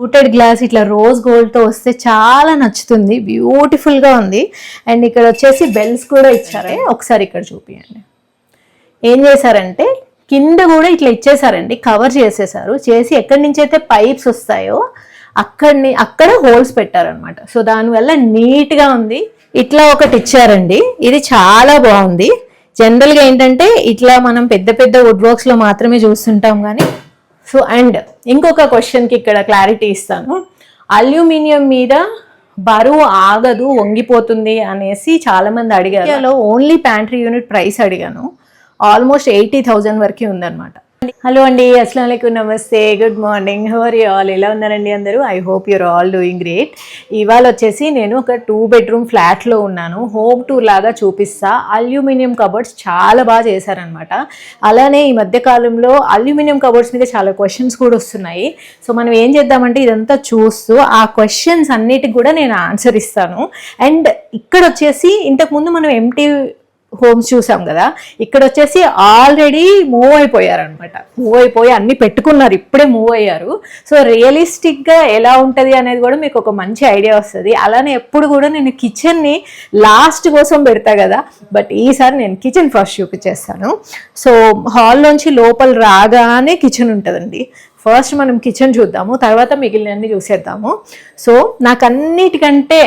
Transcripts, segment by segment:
Fluted glass ఇట్లా rose గోల్డ్తో వస్తే చాలా నచ్చుతుంది, బ్యూటిఫుల్గా ఉంది. అండ్ ఇక్కడ వచ్చేసి బెల్స్ కూడా ఇచ్చారు. ఒకసారి ఇక్కడ చూపియండి. ఏం చేశారంటే కింద కూడా ఇట్లా ఇచ్చేసారండి, కవర్ చేసేసారు. చేసి ఎక్కడి నుంచి అయితే పైప్స్ వస్తాయో అక్కడ హోల్స్ పెట్టారనమాట. సో దానివల్ల నీట్గా ఉంది. ఇట్లా ఒకటి ఇచ్చారండి, ఇది చాలా బాగుంది. జనరల్గా ఏంటంటే ఇట్లా మనం పెద్ద పెద్ద వుడ్ వర్క్స్లో మాత్రమే చూస్తుంటాం కానీ. సో అండ్ ఇంకొక క్వశ్చన్కి ఇక్కడ క్లారిటీ ఇస్తాను. అల్యూమినియం మీద బరువు ఆగదు, వంగిపోతుంది అనేసి చాలామంది అడిగారు. ఓన్లీ ప్యాంట్రీ యూనిట్ ప్రైస్ అడిగాను, ఆల్మోస్ట్ 80,000 వరకు ఉందన్నమాట. హలో అండి, అస్సలం వాలేకుమ్, నమస్తే, good morning, how are you all? ఎలా ఉన్నారండి అందరూ? I hope your all doing great. ఇవాళ వచ్చేసి నేను ఒక 2 bedroom ఫ్లాట్లో ఉన్నాను. హోమ్ టూర్ లాగా చూపిస్తా. అల్యూమినియం కబోర్డ్స్ చాలా బాగా చేశారనమాట. అలానే ఈ మధ్యకాలంలో అల్యూమినియం కబోర్డ్స్ మీద చాలా క్వశ్చన్స్ కూడా వస్తున్నాయి. సో మనం ఏం చేద్దామంటే ఇదంతా చూస్తూ ఆ క్వశ్చన్స్ అన్నిటికి కూడా నేను ఆన్సర్ ఇస్తాను. అండ్ ఇక్కడ వచ్చేసి ఇంతకుముందు మనం ఎంటీ హోమ్స్ చూసాం కదా, ఇక్కడ వచ్చేసి ఆల్రెడీ మూవ్ అయిపోయారనమాట. మూవ్ అయిపోయి అన్ని పెట్టుకున్నారు, ఇప్పుడే మూవ్ అయ్యారు. సో రియలిస్టిక్గా ఎలా ఉంటుంది అనేది కూడా మీకు ఒక మంచి ఐడియా వస్తుంది. అలానే ఎప్పుడు కూడా నేను కిచెన్ని లాస్ట్ కోసం పెడతా కదా, బట్ ఈసారి నేను కిచెన్ ఫస్ట్ చూపించేస్తాను. సో హాల్లోంచి లోపల రాగానే కిచెన్ ఉంటుందండి. ఫస్ట్ మనం కిచెన్ చూద్దాము, తర్వాత మిగిలినన్ని చూసేద్దాము. సో నాకు అన్నిటికంటే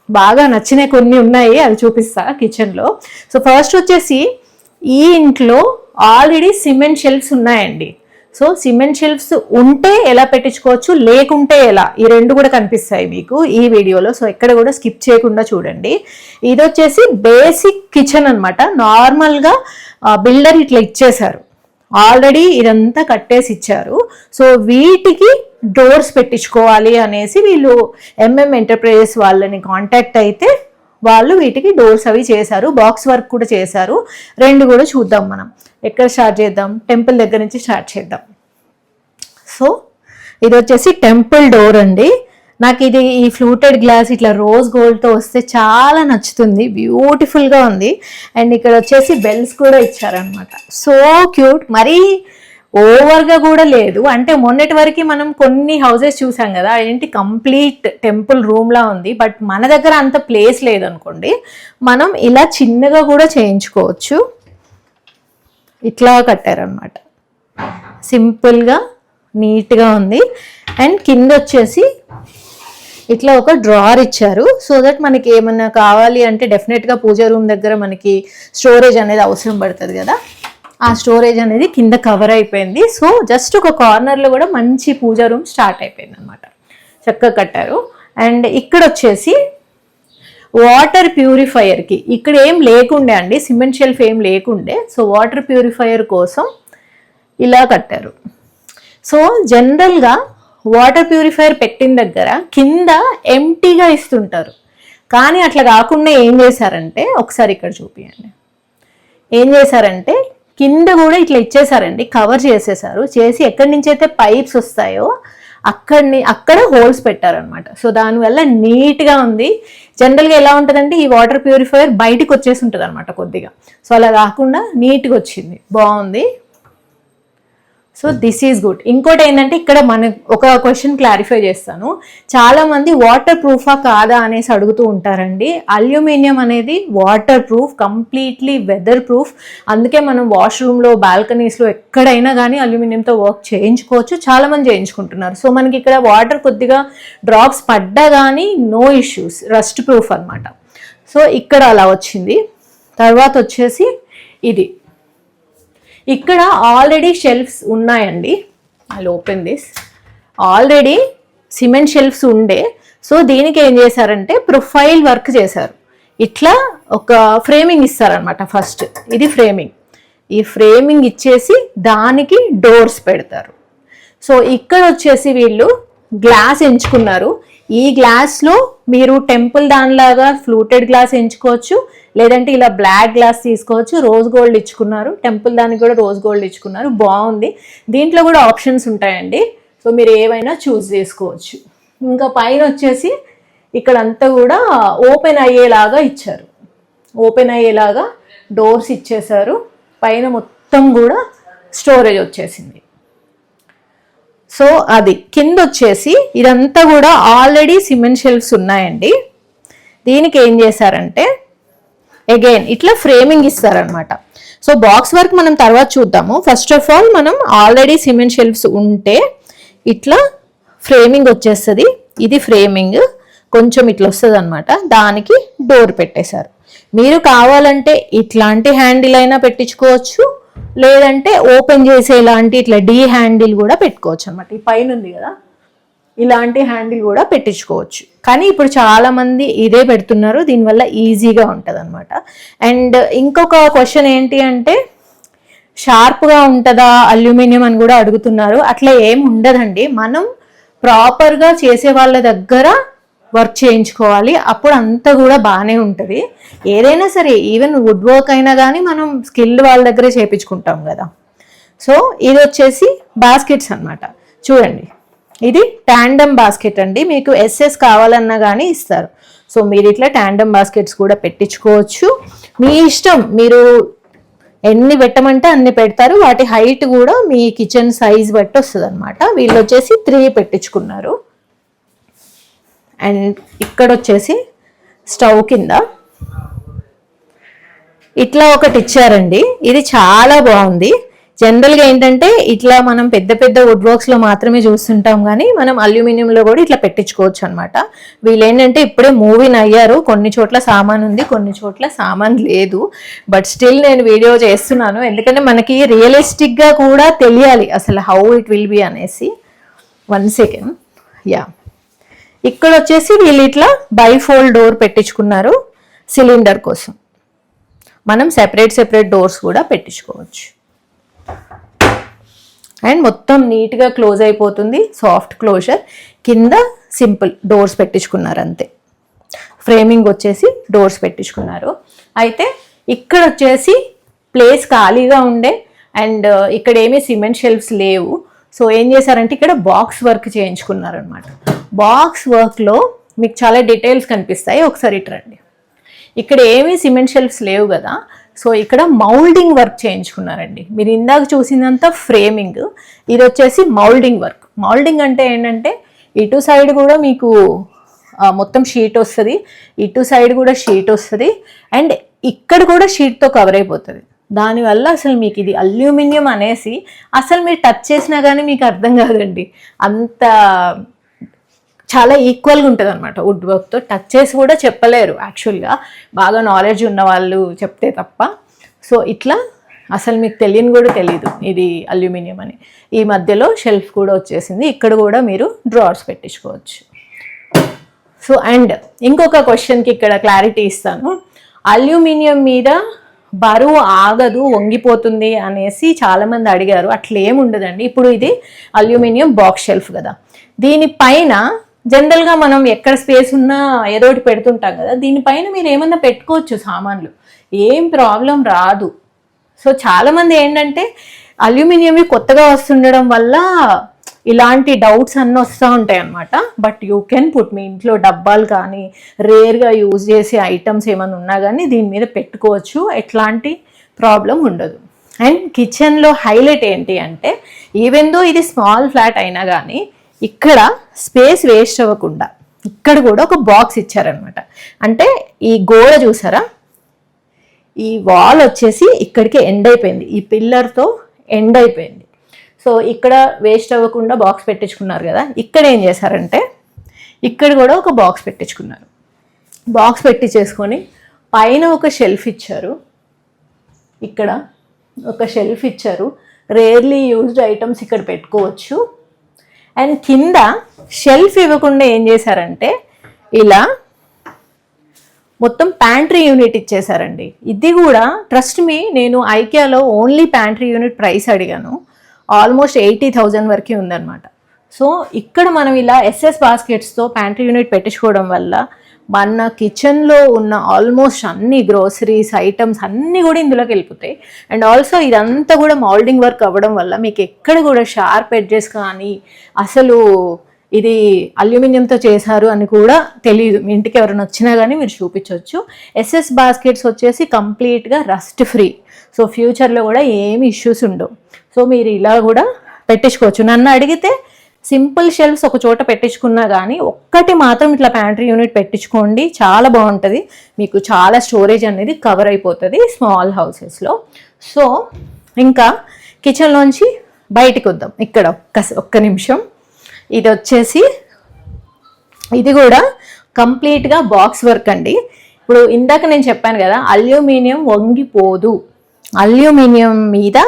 బాగా నచ్చినవి కొన్ని ఉన్నాయి, అది చూపిస్తా కిచెన్లో. సో ఫస్ట్ వచ్చేసి ఈ ఇంట్లో ఆల్రెడీ సిమెంట్ షెల్ఫ్స్ ఉన్నాయండి. సో సిమెంట్ షెల్ఫ్స్ ఉంటే ఎలా పెట్టించుకోవచ్చు, లేకుంటే ఎలా, ఈ రెండు కూడా కనిపిస్తాయి మీకు ఈ వీడియోలో. సో ఎక్కడ కూడా స్కిప్ చేయకుండా చూడండి. ఇది వచ్చేసి బేసిక్ కిచెన్ అనమాట. నార్మల్గా బిల్డర్ ఇట్లా ఇచ్చేశారు, ఆల్రెడీ ఇదంతా కట్టేసి ఇచ్చారు. సో వీటికి డోర్స్ పెట్టించుకోవాలి అనేసి వీళ్ళు ఎంటర్ప్రైజెస్ వాళ్ళని కాంటాక్ట్ అయితే వాళ్ళు వీటికి డోర్స్ అవి చేశారు. బాక్స్ వర్క్ కూడా చేశారు. రెండు కూడా చూద్దాం. మనం ఎక్కడ స్టార్ట్ చేద్దాం? టెంపుల్ దగ్గర నుంచి స్టార్ట్ చేద్దాం. సో ఇది వచ్చేసి టెంపుల్ డోర్ అండి. నాకు ఇది ఈ ఫ్లూటెడ్ గ్లాస్ ఇట్లా రోజ్ గోల్డ్తో వస్తే చాలా నచ్చుతుంది, బ్యూటిఫుల్గా ఉంది. అండ్ ఇక్కడ వచ్చేసి బెల్స్ కూడా ఇచ్చారనమాట. సో క్యూట్, మరీ ఓవర్గా కూడా లేదు. అంటే మొన్నటి వరకు మనం కొన్ని హౌసెస్ చూసాం కదా, ఏంటి కంప్లీట్ టెంపుల్ రూమ్లా ఉంది. బట్ మన దగ్గర అంత ప్లేస్ లేదనుకోండి, మనం ఇలా చిన్నగా కూడా చేయించుకోవచ్చు. ఇట్లా కట్టారనమాట, సింపుల్గా నీట్గా ఉంది. అండ్ కింద వచ్చేసి ఇట్లా ఒక డ్రార్ ఇచ్చారు. సో దట్ మనకి ఏమన్నా కావాలి అంటే డెఫినెట్గా పూజ రూమ్ దగ్గర మనకి స్టోరేజ్ అనేది అవసరం పడుతుంది కదా, ఆ స్టోరేజ్ అనేది కింద కవర్ అయిపోయింది. సో జస్ట్ ఒక కార్నర్లో కూడా మంచి పూజ రూమ్ స్టార్ట్ అయిపోయింది అనమాట. చక్కగా కట్టారు. అండ్ ఇక్కడ వచ్చేసి వాటర్ ప్యూరిఫైయర్కి ఇక్కడ ఏం లేకుండే అండి, సిమెంట్ షెల్ఫ్ ఏం లేకుండే. సో వాటర్ ప్యూరిఫైయర్ కోసం ఇలా కట్టారు. సో జనరల్గా వాటర్ ప్యూరిఫైయర్ పెట్టిన దగ్గర కింద ఎంటీగా ఇస్తుంటారు, కానీ అట్లా కాకుండా ఏం చేశారంటే, ఒకసారి ఇక్కడ చూపియండి. ఏం చేశారంటే కింద కూడా ఇట్లా ఇచ్చేసారండి, కవర్ చేసేసారు. చేసి ఎక్కడి నుంచి అయితే పైప్స్ వస్తాయో అక్కడ హోల్స్ పెట్టారనమాట. సో దానివల్ల నీట్గా ఉంది. జనరల్గా ఎలా ఉంటుందంటే ఈ వాటర్ ప్యూరిఫైయర్ బయటికి వచ్చేసి ఉంటుంది అనమాట కొద్దిగా. సో అలా కాకుండా నీట్గా వచ్చింది, బాగుంది. So this is good. ఇంకోటి ఏంటంటే ఇక్కడ ఒక క్వశ్చన్ క్లారిఫై చేస్తాను. చాలామంది వాటర్ ప్రూఫా కాదా అనేసి అడుగుతూ ఉంటారండి. అల్యూమినియం అనేది water proof, completely weather proof. అందుకే మనం వాష్రూమ్లో, బాల్కనీస్లో ఎక్కడైనా కానీ అల్యూమినియంతో వర్క్ చేయించుకోవచ్చు. చాలామంది చేయించుకుంటున్నారు. సో మనకి ఇక్కడ వాటర్ కొద్దిగా డ్రాప్స్ పడ్డా కానీ నో ఇష్యూస్, రస్ట్ ప్రూఫ్ అనమాట. సో ఇక్కడ అలా వచ్చింది. తర్వాత వచ్చేసి ఇది ఇక్కడ ఆల్రెడీ షెల్ఫ్స్ ఉన్నాయండి. I open this. Already cement shelves ఉండే. సో దీనికి ఏం చేశారంటే ప్రొఫైల్ వర్క్ చేశారు. ఇట్లా ఒక ఫ్రేమింగ్ ఇస్తారనమాట. ఫస్ట్ ఇది ఫ్రేమింగ్, ఈ ఫ్రేమింగ్ ఇచ్చేసి దానికి డోర్స్ పెడతారు. సో ఇక్కడ వచ్చేసి వీళ్ళు గ్లాస్ ఎంచుకున్నారు. ఈ గ్లాస్లో మీరు టెంపుల్ దానిలాగా ఫ్లూటెడ్ గ్లాస్ ఎంచుకోవచ్చు, లేదంటే ఇలా బ్లాక్ గ్లాస్ తీసుకోవచ్చు. రోజ్ గోల్డ్ ఇచ్చుకున్నారు, టెంపుల్ దానికి కూడా రోజ్ గోల్డ్ ఇచ్చుకున్నారు, బాగుంది. దీంట్లో కూడా ఆప్షన్స్ ఉంటాయండి. సో మీరు ఏవైనా చూస్ చేసుకోవచ్చు. ఇంకా పైన వచ్చేసి ఇక్కడంతా కూడా ఓపెన్ అయ్యేలాగా ఇచ్చారు, ఓపెన్ అయ్యేలాగా డోర్స్ ఇచ్చేసారు. పైన మొత్తం కూడా స్టోరేజ్ వచ్చేసింది. సో అది కింద వచ్చేసి ఇదంతా కూడా ఆల్రెడీ సిమెంట్ షెల్ఫ్స్ ఉన్నాయండి. దీనికి ఏం చేశారంటే అగైన్ ఇట్లా ఫ్రేమింగ్ ఇస్తారనమాట. సో బాక్స్ వర్క్ మనం తర్వాత చూద్దాము. ఫస్ట్ ఆఫ్ ఆల్ మనం ఆల్రెడీ సిమెంట్ షెల్ఫ్స్ ఉంటే ఇట్లా ఫ్రేమింగ్ వచ్చేస్తుంది. ఇది ఫ్రేమింగ్ కొంచెం ఇట్లా వస్తుంది అనమాట. దానికి డోర్ పెట్టేశారు. మీరు కావాలంటే ఇట్లాంటి హ్యాండిల్ అయినా పెట్టించుకోవచ్చు, లేదంటే ఓపెన్ చేసేలాంటి ఇట్లా డీ హ్యాండిల్ కూడా పెట్టుకోవచ్చు అనమాట. ఈ పైన ఉంది కదా, ఇలాంటి హ్యాండిల్ కూడా పెట్టించుకోవచ్చు. కానీ ఇప్పుడు చాలా మంది ఇదే పెడుతున్నారు, దీనివల్ల ఈజీగా ఉంటుంది అనమాట. అండ్ ఇంకొక క్వశ్చన్ ఏంటి అంటే షార్ప్గా ఉంటుందా అల్యూమినియం అని కూడా అడుగుతున్నారు. అట్లా ఏం ఉండదండి. మనం ప్రాపర్గా చేసే వాళ్ళ దగ్గర వర్క్ చేయించుకోవాలి, అప్పుడు అంతా కూడా బాగానే ఉంటుంది. ఏదైనా సరే ఈవెన్ వుడ్ వర్క్ అయినా కానీ మనం స్కిల్డ్ వాళ్ళ దగ్గరే చేయించుకుంటాం కదా. సో ఇది వచ్చేసి బాస్కెట్స్ అనమాట. చూడండి, ఇది టాండమ్ బాస్కెట్ అండి. మీకు ఎస్ఎస్ కావాలన్నా కానీ ఇస్తారు. సో మీరు ఇట్లా టాండమ్ బాస్కెట్స్ కూడా పెట్టించుకోవచ్చు. మీ ఇష్టం, మీరు ఎన్ని పెట్టమంటే అన్ని పెడతారు. వాటి హైట్ కూడా మీ కిచెన్ సైజ్ బట్టి వస్తుంది అనమాట. వీళ్ళు వచ్చేసి 3 పెట్టించుకున్నారు. అండ్ ఇక్కడ వచ్చేసి స్టవ్ కింద ఇట్లా ఒకటి ఇచ్చారండి. ఇది చాలా బాగుంది. జనరల్గా ఏంటంటే ఇట్లా మనం పెద్ద పెద్ద వుడ్ వర్క్స్లో మాత్రమే చూస్తుంటాం, కానీ మనం అల్యూమినియంలో కూడా ఇట్లా పెట్టించుకోవచ్చు అనమాట. వీళ్ళు ఏంటంటే ఇప్పుడే మూవీని అయ్యారు. కొన్ని చోట్ల సామాన్ ఉంది, కొన్ని చోట్ల సామాన్ లేదు. బట్ స్టిల్ నేను వీడియో చేస్తున్నాను, ఎందుకంటే మనకి రియలిస్టిక్గా కూడా తెలియాలి అసలు హౌ ఇట్ విల్ బి అనేసి. 1 సెకండ్. యా, ఇక్కడ వచ్చేసి వీళ్ళు ఇట్లా బైఫోల్డ్ డోర్ పెట్టించుకున్నారు సిలిండర్ కోసం. మనం సెపరేట్ డోర్స్ కూడా పెట్టించుకోవచ్చు. అండ్ మొత్తం నీట్గా క్లోజ్ అయిపోతుంది, సాఫ్ట్ క్లోజర్. కింద సింపుల్ డోర్స్ పెట్టించుకున్నారు అంతే. ఫ్రేమింగ్ వచ్చేసి డోర్స్ పెట్టించుకున్నారు. అయితే ఇక్కడ వచ్చేసి ప్లేస్ ఖాళీగా ఉండే, అండ్ ఇక్కడ ఏమీ సిమెంట్ షెల్ఫ్స్ లేవు. సో ఏం చేశారంటే ఇక్కడ బాక్స్ వర్క్ చేయించుకున్నారు అనమాట. బాక్స్ వర్క్లో మీకు చాలా డీటెయిల్స్ కనిపిస్తాయి. ఒకసారి ఇటు రండి. ఇక్కడ ఏమీ సిమెంట్ షెల్ఫ్స్ లేవు కదా, సో ఇక్కడ మౌల్డింగ్ వర్క్ చేయించుకున్నారండి. మీరు ఇందాక చూసిందంతా ఫ్రేమింగ్, ఇది వచ్చేసి మౌల్డింగ్ వర్క్. మౌల్డింగ్ అంటే ఏంటంటే ఇటు సైడ్ కూడా మీకు మొత్తం షీట్ వస్తుంది, ఇటు సైడ్ కూడా షీట్ వస్తుంది, అండ్ ఇక్కడ కూడా షీట్తో కవర్ అయిపోతుంది. దానివల్ల అసలు మీకు ఇది అల్యూమినియం అనేసి అసలు మీరు టచ్ చేసినా కానీ మీకు అర్థం కాదండి. అంత చాలా ఈక్వల్గా ఉంటుంది అనమాట వుడ్ వర్క్తో. టచ్ చేసి కూడా చెప్పలేరు యాక్చువల్గా, బాగా నాలెడ్జ్ ఉన్న వాళ్ళు చెప్తే తప్ప. సో ఇట్లా అసలు మీకు తెలియని కూడా తెలీదు ఇది అల్యూమినియం అని. ఈ మధ్యలో షెల్ఫ్ కూడా వచ్చేసింది. ఇక్కడ కూడా మీరు డ్రావర్స్ పెట్టించుకోవచ్చు. సో అండ్ ఇంకొక క్వశ్చన్కి ఇక్కడ క్లారిటీ ఇస్తాను. అల్యూమినియం మీద బరువు ఆగదు, వంగిపోతుంది అనేసి చాలామంది అడిగారు. అట్లా ఏమి ఉండదండి. ఇప్పుడు ఇది అల్యూమినియం బాక్స్ షెల్ఫ్ కదా, దీనిపైన జనరల్గా మనం ఎక్కడ స్పేస్ ఉన్నా ఏదో ఒకటి పెడుతుంటాం కదా, దీనిపైన మీరు ఏమన్నా పెట్టుకోవచ్చు సామాన్లు, ఏం ప్రాబ్లం రాదు. సో చాలామంది ఏంటంటే అల్యూమినియంవి కొత్తగా వస్తుండడం వల్ల ఇలాంటి డౌట్స్ అన్నీ వస్తూ ఉంటాయి అన్నమాట. బట్ యూ కెన్ పుట్, మీ ఇంట్లో డబ్బాలు కానీ రేర్గా యూజ్ చేసే ఐటమ్స్ ఏమైనా ఉన్నా కానీ దీని మీద పెట్టుకోవచ్చు, ఎట్లాంటి ప్రాబ్లం ఉండదు. అండ్ కిచెన్లో హైలైట్ ఏంటి అంటే ఈవెన్ దో ఇది స్మాల్ ఫ్లాట్ అయినా కానీ ఇక్కడ స్పేస్ వేస్ట్ అవ్వకుండా ఇక్కడ కూడా ఒక బాక్స్ ఇచ్చారనమాట. అంటే ఈ గోడ చూసారా, ఈ వాల్ వచ్చేసి ఇక్కడికి ఎండ్ అయిపోయింది, ఈ పిల్లర్తో ఎండ్ అయిపోయింది. సో ఇక్కడ వేస్ట్ అవ్వకుండా బాక్స్ పెట్టించుకున్నారు కదా. ఇక్కడ ఏం చేశారంటే ఇక్కడ కూడా ఒక బాక్స్ పెట్టించుకున్నారు. బాక్స్ పెట్టించేసుకొని పైన ఒక షెల్ఫ్ ఇచ్చారు, ఇక్కడ ఒక షెల్ఫ్ ఇచ్చారు. రేర్లీ యూజ్డ్ ఐటమ్స్ ఇక్కడ పెట్టుకోవచ్చు. అండ్ కింద షెల్ఫ్ ఇవ్వకుండా ఏం చేశారంటే ఇలా మొత్తం ప్యాంట్రీ యూనిట్ ఇచ్చేసారండి. ఇది కూడా ట్రస్ట్ మీ, నేను ఐకియాలో ఓన్లీ ప్యాంట్రీ యూనిట్ ప్రైస్ అడిగాను, ఆల్మోస్ట్ 80,000 వరకు ఉందన్నమాట. సో ఇక్కడ మనం ఇలా ఎస్ఎస్ బాస్కెట్స్తో ప్యాంట్రీ యూనిట్ పెట్టించుకోవడం వల్ల మన కిచెన్లో ఉన్న ఆల్మోస్ట్ అన్ని గ్రోసరీస్ ఐటమ్స్ అన్నీ కూడా ఇందులోకి వెళ్ళిపోతాయి. అండ్ ఆల్సో ఇదంతా కూడా మౌల్డింగ్ వర్క్ అవ్వడం వల్ల మీకు ఎక్కడ కూడా షార్ప్ ఎడ్జెస్ కానీ అసలు ఇది అల్యూమినియంతో చేశారు అని కూడా తెలియదు. మీ ఇంటికి ఎవరైనా వచ్చినా కానీ మీరు చూపించవచ్చు. ఎస్ఎస్ బాస్కెట్స్ వచ్చేసి కంప్లీట్గా రస్ట్ ఫ్రీ. సో ఫ్యూచర్లో కూడా ఏమి ఇష్యూస్ ఉండవు. సో మీరు ఇలా కూడా పెట్టించుకోవచ్చు. నన్ను అడిగితే సింపుల్ షెల్ఫ్స్ ఒక చోట పెట్టించుకున్నా కానీ ఒక్కటి మాత్రం ఇట్లా ప్యాంట్రీ యూనిట్ పెట్టించుకోండి, చాలా బాగుంటుంది. మీకు చాలా స్టోరేజ్ అనేది కవర్ అయిపోతుంది స్మాల్ హౌసెస్లో. సో ఇంకా కిచెన్లోంచి బయటికి వద్దాం. ఇక్కడ ఒక్క నిమిషం. ఇది వచ్చేసి ఇది కూడా కంప్లీట్గా బాక్స్ వర్క్ అండి. ఇప్పుడు ఇందాక నేను చెప్పాను కదా, అల్యూమినియం వంగిపోదు. అల్యూమినియం మీద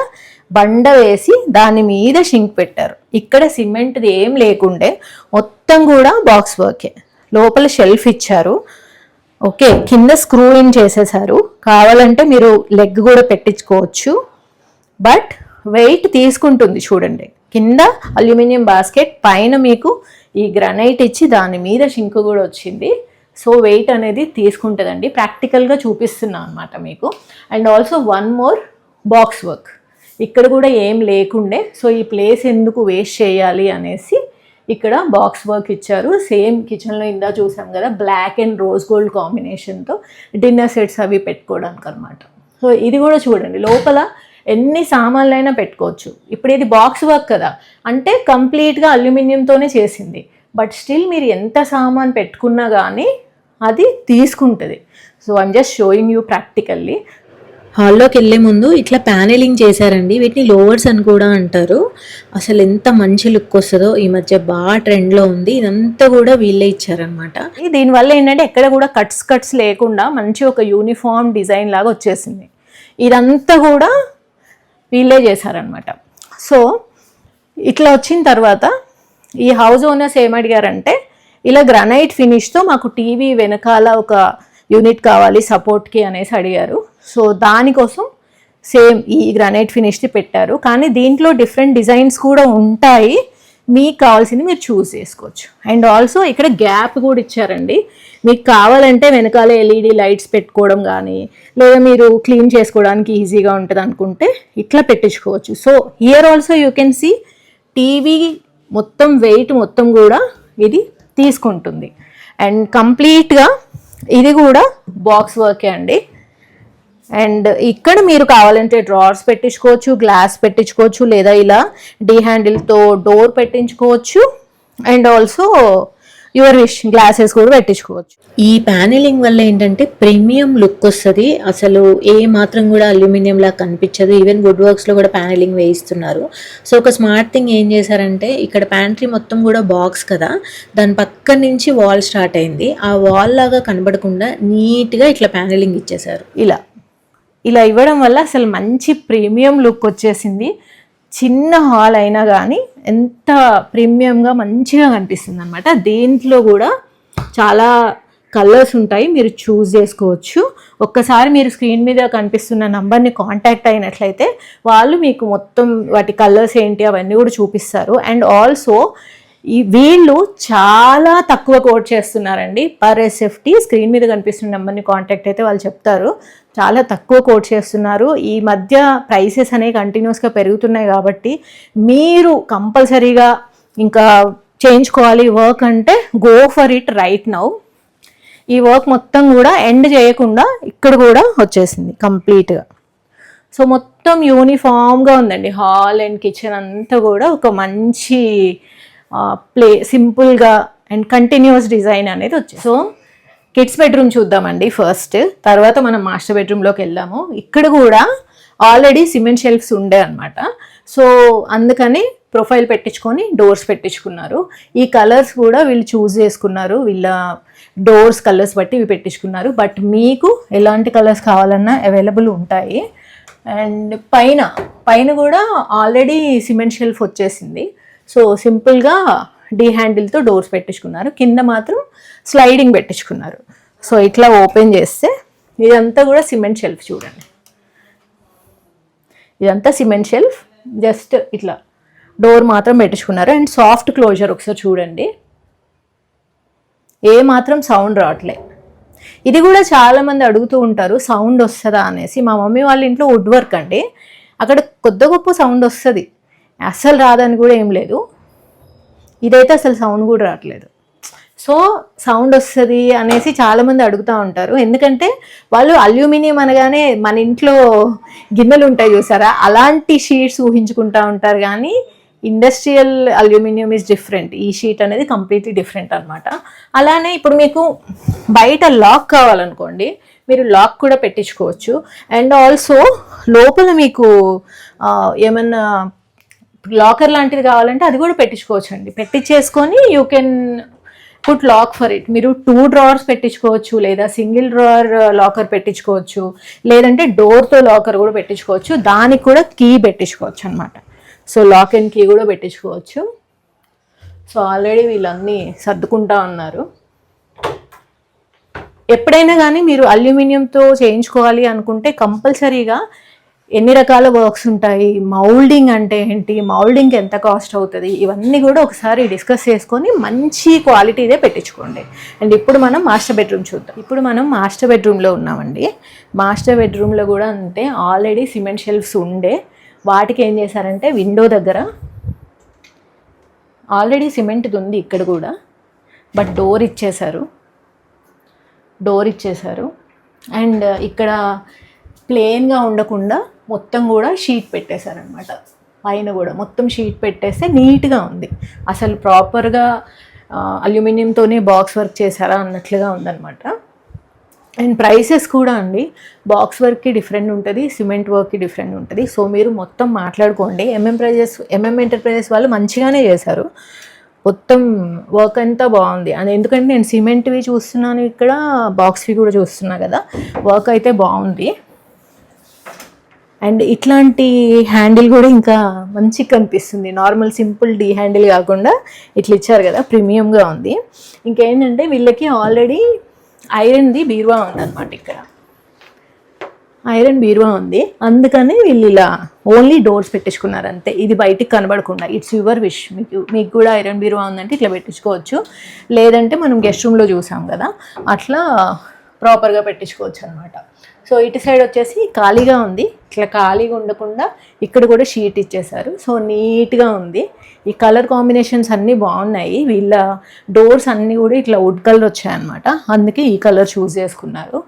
బండ వేసి దాని మీద షింక్ పెట్టారు. ఇక్కడ సిమెంట్ది ఏం లేకుండే, మొత్తం కూడా బాక్స్ వర్కే. లోపల షెల్ఫ్ ఇచ్చారు. ఓకే, కింద స్క్రూ ఇన్ చేసేసారు. కావాలంటే మీరు లెగ్ కూడా పెట్టించుకోవచ్చు, బట్ వెయిట్ తీసుకుంటుంది. చూడండి, కింద అల్యూమినియం బాస్కెట్, పైన మీకు ఈ గ్రానైట్ ఇచ్చి దాని మీద షింక్ కూడా వచ్చింది. సో వెయిట్ అనేది తీసుకుంటుందండి. ప్రాక్టికల్గా చూపిస్తున్నాను అనమాట మీకు. And also one more, box work. ఇక్కడ కూడా ఏం లేకుండే, సో ఈ ప్లేస్ ఎందుకు వేస్ట్ చేయాలి అనేసి ఇక్కడ బాక్స్ వర్క్ ఇచ్చారు. సేమ్ కిచెన్లో ఇందా చూసాం కదా, బ్లాక్ అండ్ రోజ్ గోల్డ్ కాంబినేషన్తో డిన్నర్ సెట్స్ అవి పెట్టుకోవడానికి అనమాట. సో ఇది కూడా చూడండి, లోపల ఎన్ని సామాన్లైనా పెట్టుకోవచ్చు. ఇప్పుడు ఇది బాక్స్ వర్క్ కదా, అంటే కంప్లీట్గా అల్యూమినియంతోనే చేసింది. బట్ స్టిల్ మీరు ఎంత సామాన్ పెట్టుకున్నా కానీ అది తీసుకుంటుంది. So I'm just showing you practically. హాల్లోకి వెళ్ళే ముందు ఇట్లా ప్యానెలింగ్ చేశారండి. వీటిని లోవర్స్ అని కూడా అంటారు. అసలు ఎంత మంచి లుక్ వస్తుందో, ఈ మధ్య బాగా ట్రెండ్లో ఉంది. ఇదంతా కూడా వీళ్ళే ఇచ్చారనమాట. దీనివల్ల ఏంటంటే ఎక్కడ కూడా కట్స్ లేకుండా మంచి ఒక యూనిఫామ్ డిజైన్ లాగా వచ్చేసింది. ఇదంతా కూడా వీళ్ళే చేశారనమాట. సో ఇట్లా వచ్చిన తర్వాత ఈ హౌస్ ఓనర్స్ ఏమడిగారంటే, ఇలా గ్రానైట్ ఫినిష్తో మాకు టీవీ వెనకాల ఒక యూనిట్ కావాలి సపోర్ట్కి అనేసి అడిగారు. సో దానికోసం సేమ్ ఈ గ్రానైట్ ఫినిష్ది పెట్టారు. కానీ దీంట్లో డిఫరెంట్ డిజైన్స్ కూడా ఉంటాయి, మీకు కావాల్సింది మీరు చూస్ చేసుకోవచ్చు. అండ్ ఆల్సో ఇక్కడ గ్యాప్ కూడా ఇచ్చారండి. మీకు కావాలంటే వెనకాల ఎల్ఈడి లైట్స్ పెట్టుకోవడం కానీ, లేదా మీరు క్లీన్ చేసుకోవడానికి ఈజీగా ఉంటుంది అనుకుంటే ఇట్లా పెట్టించుకోవచ్చు. So here also you can see TV మొత్తం వెయిట్ మొత్తం కూడా ఇది తీసుకుంటుంది. అండ్ కంప్లీట్గా ఇది కూడా బాక్స్ వర్కే అండి. అండ్ ఇక్కడ మీరు కావాలంటే డ్రావర్స్ పెట్టించుకోవచ్చు, గ్లాస్ పెట్టించుకోవచ్చు, లేదా ఇలా డీ హ్యాండిల్తో డోర్ పెట్టించుకోవచ్చు. And also your wish glasses కూడా పెట్టించుకోవచ్చు. ఈ ప్యానెలింగ్ వల్ల ఏంటంటే ప్రీమియం లుక్ వస్తుంది. అసలు ఏ మాత్రం కూడా అల్యూమినియం లా కనిపించదు. ఈవెన్ వుడ్ వర్క్స్ లో కూడా ప్యానెలింగ్ వేయిస్తున్నారు. సో ఒక స్మార్ట్ థింగ్ ఏం చేశారంటే, ఇక్కడ ప్యాంట్రీ మొత్తం కూడా బాక్స్ కదా, దాని పక్క నుంచి వాల్ స్టార్ట్ అయింది. ఆ వాల్ లాగా కనబడకుండా నీట్గా ఇట్లా ప్యానెలింగ్ ఇచ్చేసారు. ఇలా ఇవ్వడం వల్ల అసలు మంచి ప్రీమియం లుక్ వచ్చేసింది. చిన్న హాల్ అయినా కానీ ఎంత ప్రీమియంగా మంచిగా కనిపిస్తుంది అనమాట. దీంట్లో కూడా చాలా కలర్స్ ఉంటాయి, మీరు చూస్ చేసుకోవచ్చు. ఒక్కసారి మీరు స్క్రీన్ మీద కనిపిస్తున్న నంబర్ని కాంటాక్ట్ అయినట్లయితే వాళ్ళు మీకు మొత్తం వాటి కలర్స్ ఏంటి అవన్నీ కూడా చూపిస్తారు. అండ్ ఆల్సో వీళ్ళు చాలా తక్కువ కోట్ చేస్తున్నారండి పర్ ఎస్ఎఫ్టీ. స్క్రీన్ మీద కనిపిస్తున్న నెంబర్ని కాంటాక్ట్ అయితే వాళ్ళు చెప్తారు, చాలా తక్కువ కోట్ చేస్తున్నారు. ఈ మధ్య ప్రైసెస్ అనేవి కంటిన్యూస్గా పెరుగుతున్నాయి కాబట్టి మీరు కంపల్సరీగా ఇంకా చేయించుకోవాలి వర్క్ అంటే go for it right now. ఈ వర్క్ మొత్తం కూడా ఎండ్ చేయకుండా ఇక్కడ కూడా వచ్చేసింది కంప్లీట్గా. సో మొత్తం యూనిఫామ్గా ఉందండి. హాల్ అండ్ కిచెన్ అంతా కూడా ఒక మంచి సింపుల్గా అండ్ కంటిన్యూస్ డిజైన్ అనేది వచ్చింది. సో కిడ్స్ బెడ్రూమ్ చూద్దామండి ఫస్ట్, తర్వాత మనం మాస్టర్ బెడ్రూమ్లోకి వెళ్దాము. ఇక్కడ కూడా ఆల్రెడీ సిమెంట్ షెల్ఫ్స్ ఉండే అనమాట. సో అందుకని ప్రొఫైల్ పెట్టించుకొని డోర్స్ పెట్టించుకున్నారు. ఈ కలర్స్ కూడా వీళ్ళు చూస్ చేసుకున్నారు, వీళ్ళ డోర్స్ కలర్స్ బట్టి ఇవి పెట్టించుకున్నారు. బట్ మీకు ఎలాంటి కలర్స్ కావాలన్నా అవైలబుల్ ఉంటాయి. అండ్ పైన కూడా ఆల్రెడీ సిమెంట్ షెల్ఫ్ వచ్చేసింది. సో సింపుల్గా డీ హ్యాండిల్తో డోర్స్ పెట్టించుకున్నారు, కింద మాత్రం స్లైడింగ్ పెట్టించుకున్నారు. సో ఇట్లా ఓపెన్ చేస్తే ఇదంతా కూడా సిమెంట్ షెల్ఫ్ చూడండి. ఇదంతా సిమెంట్ షెల్ఫ్, జస్ట్ ఇట్లా డోర్ మాత్రం పెట్టించుకున్నారు. అండ్ సాఫ్ట్ క్లోజర్ ఒకసారి చూడండి, ఏ మాత్రం సౌండ్ రావట్లే. ఇది కూడా చాలామంది అడుగుతూ ఉంటారు సౌండ్ వస్తుందా అనేసి. మా మమ్మీ వాళ్ళ ఇంట్లో వుడ్ వర్క్ అండి, అక్కడ కొద్ది గొప్ప సౌండ్ వస్తుంది, అస్సలు రాదని కూడా ఏం లేదు. ఇదైతే అసలు సౌండ్ కూడా రావట్లేదు. సో సౌండ్ వస్తుంది అనేసి చాలామంది అడుగుతూ ఉంటారు. ఎందుకంటే వాళ్ళు అల్యూమినియం అనగానే మన ఇంట్లో గిన్నెలు ఉంటాయి చూసారా, అలాంటి షీట్స్ ఊహించుకుంటూ ఉంటారు. కానీ ఇండస్ట్రియల్ అల్యూమినియం ఈజ్ డిఫరెంట్, ఈ షీట్ అనేది కంప్లీట్లీ డిఫరెంట్ అనమాట. అలానే ఇప్పుడు మీకు బయట లాక్ కావాలనుకోండి, మీరు లాక్ కూడా పెట్టించుకోవచ్చు. అండ్ ఆల్సో లోపల మీకు ఏమన్నా లాకర్ లాంటిది కావాలంటే అది కూడా పెట్టించుకోవచ్చు అండి. పెట్టించేసుకొని you can put lock for it. మీరు 2 డ్రావర్స్ పెట్టించుకోవచ్చు, లేదా సింగిల్ డ్రావర్ లాకర్ పెట్టించుకోవచ్చు, లేదంటే డోర్తో లాకర్ కూడా పెట్టించుకోవచ్చు. దానికి కూడా కీ పెట్టించుకోవచ్చు అనమాట. సో లాక్ అండ్ కీ కూడా పెట్టించుకోవచ్చు. సో ఆల్రెడీ వీళ్ళన్నీ సర్దుకుంటా ఉన్నారు. ఎప్పుడైనా కానీ మీరు అల్యూమినియంతో చేయించుకోవాలి అనుకుంటే కంపల్సరీగా ఎన్ని రకాల వర్క్స్ ఉంటాయి, మౌల్డింగ్ అంటే ఏంటి, మౌల్డింగ్కి ఎంత కాస్ట్ అవుతుంది, ఇవన్నీ కూడా ఒకసారి డిస్కస్ చేసుకొని మంచి క్వాలిటీదే పెట్టించుకోండి. అండ్ ఇప్పుడు మనం మాస్టర్ బెడ్రూమ్ చూద్దాం. ఇప్పుడు మనం మాస్టర్ బెడ్రూమ్లో ఉన్నామండి. మాస్టర్ బెడ్రూమ్లో కూడా అంతే, ఆల్రెడీ సిమెంట్ షెల్ఫ్స్ ఉండే వాటికి ఏం చేశారంటే విండో దగ్గర ఆల్రెడీ సిమెంట్ది ఉంది ఇక్కడ కూడా, బట్ డోర్ ఇచ్చేశారు. అండ్ ఇక్కడ ప్లెయిన్గా ఉండకుండా మొత్తం కూడా షీట్ పెట్టేశారనమాట. పైన కూడా మొత్తం షీట్ పెట్టేస్తే నీట్గా ఉంది. అసలు ప్రాపర్గా అల్యూమినియంతోనే బాక్స్ వర్క్ చేశారా అన్నట్లుగా ఉందన్నమాట. అండ్ ప్రైసెస్ కూడా అండి, బాక్స్ వర్క్కి డిఫరెంట్ ఉంటుంది, సిమెంట్ వర్క్కి డిఫరెంట్ ఉంటుంది. సో మీరు మొత్తం మాట్లాడుకోండి. ఎంఎం ఎంటర్ప్రైజెస్ వాళ్ళు మంచిగానే చేశారు, మొత్తం వర్క్ అంతా బాగుంది. అది ఎందుకంటే నేను సిమెంట్వి చూస్తున్నాను, ఇక్కడ బాక్స్వి కూడా చూస్తున్నా కదా, వర్క్ అయితే బాగుంది. అండ్ ఇట్లాంటి హ్యాండిల్ కూడా ఇంకా మంచిగా కనిపిస్తుంది, నార్మల్ సింపుల్ డీ హ్యాండిల్ కాకుండా ఇట్లా ఇచ్చారు కదా, ప్రీమియంగా ఉంది. ఇంకేంటంటే వీళ్ళకి ఆల్రెడీ ఐరన్ది బీరువా ఉందన్నమాట. ఇక్కడ ఐరన్ బీరువా ఉంది, అందుకని వీళ్ళు ఇలా ఓన్లీ డోర్స్ పెట్టించుకున్నారు అంతే. ఇది బయటికి కనబడకుండా. ఇట్స్ యువర్ విష్, మీకు కూడా ఐరన్ బీరువా ఉందంటే ఇట్లా పెట్టించుకోవచ్చు, లేదంటే మనం గెస్ట్ రూమ్లో చూసాం కదా అట్లా ప్రాపర్గా పెట్టించుకోవచ్చు అనమాట. సో ఇటు సైడ్ వచ్చేసి ఖాళీగా ఉంది, ఇట్లా ఖాళీగా ఉండకుండా ఇక్కడ కూడా షీట్ ఇచ్చేసారు. సో నీట్గా ఉంది. ఈ కలర్ కాంబినేషన్స్ అన్నీ బాగున్నాయి. వీళ్ళ డోర్స్ అన్నీ కూడా ఇట్లా వుడ్ కలర్ వచ్చాయన్నమాట, అందుకే ఈ కలర్ చూస్ చేసుకున్నారు.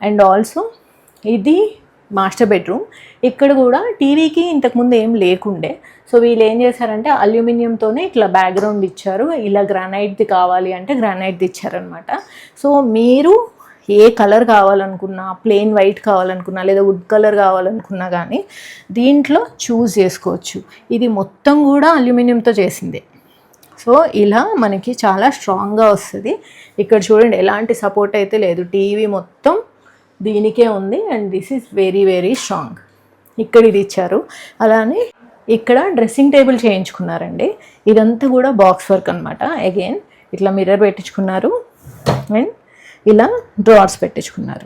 అండ్ ఆల్సో ఇది మాస్టర్ బెడ్రూమ్. ఇక్కడ కూడా టీవీకి ఇంతకుముందు ఏం లేకుండే, సో వీళ్ళు ఏం చేశారంటే అల్యూమినియంతోనే ఇట్లా బ్యాక్గ్రౌండ్ ఇచ్చారు. ఇలా గ్రానైట్ది కావాలి అంటే గ్రానైట్ది ఇచ్చారనమాట. సో మీరు ఏ కలర్ కావాలనుకున్నా, ప్లెయిన్ వైట్ కావాలనుకున్నా, లేదా వుడ్ కలర్ కావాలనుకున్నా కానీ దీంట్లో చూస్ చేసుకోవచ్చు. ఇది మొత్తం కూడా అల్యూమినియంతో చేసిందే. సో ఇలా మనకి చాలా స్ట్రాంగ్గా వస్తుంది. ఇక్కడ చూడండి ఎలాంటి సపోర్ట్ అయితే లేదు, టీవీ మొత్తం దీనికే ఉంది. And this is very very strong. ఇక్కడ ఇది ఇచ్చారు. అలానే ఇక్కడ డ్రెస్సింగ్ టేబుల్ చేయించుకున్నారండి. ఇదంతా కూడా బాక్స్ వర్క్ అనమాట. అగైన్ ఇట్లా మిర్రర్ పెట్టించుకున్నారు అండ్ ఇలా డ్రావర్స్ పెట్టించుకున్నారు.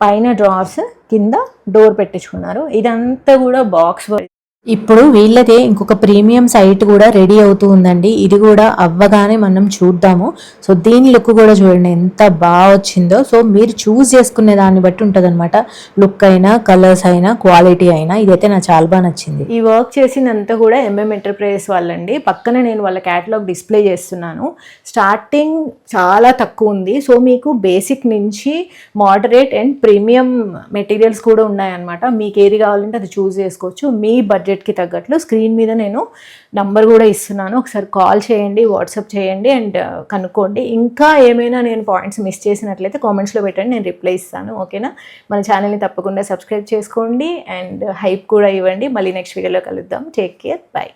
పైన డ్రావర్స్, కింద డోర్ పెట్టించుకున్నారు. ఇదంతా కూడా బాక్స్ వర్క్. ఇప్పుడు వీళ్ళదే ఇంకొక ప్రీమియం సైట్ కూడా రెడీ అవుతూ ఉందండి. ఇది కూడా అవ్వగానే మనం చూద్దాము. సో దీని లుక్ కూడా చూడండి ఎంత బాగా వచ్చిందో. సో మీరు చూస్ చేసుకునే దాన్ని బట్టి ఉంటుంది అనమాట, లుక్ అయినా, కలర్స్ అయినా, క్వాలిటీ అయినా. ఇదైతే నాకు చాలా బాగా నచ్చింది. ఈ వర్క్ చేసిందంతా కూడా ఎంఎం ఎంటర్ప్రైజెస్ వాళ్ళండి. పక్కన నేను వాళ్ళ క్యాటలాగ్ డిస్ప్లే చేస్తున్నాను. స్టార్టింగ్ చాలా తక్కువ ఉంది. సో మీకు బేసిక్ నుంచి మోడరేట్ అండ్ ప్రీమియం మెటీరియల్స్ కూడా ఉన్నాయన్నమాట. మీకు ఏది కావాలంటే అది చూస్ చేసుకోవచ్చు. మీ బడ్జెట్కి తగ్గట్లు స్క్రీన్ మీద నేను నంబర్ కూడా ఇస్తున్నాను, ఒకసారి కాల్ చేయండి, వాట్సాప్ చేయండి అండ్ కనుక్కోండి. ఇంకా ఏమైనా నేను పాయింట్స్ మిస్ చేసినట్లయితే కామెంట్స్లో పెట్టండి, నేను రిప్లై ఇస్తాను. ఓకేనా? మన ఛానల్ని తప్పకుండా సబ్స్క్రైబ్ చేసుకోండి అండ్ హైప్ కూడా ఇవ్వండి. మళ్ళీ నెక్స్ట్ వీడియోలో కలుద్దాం. Take care, by.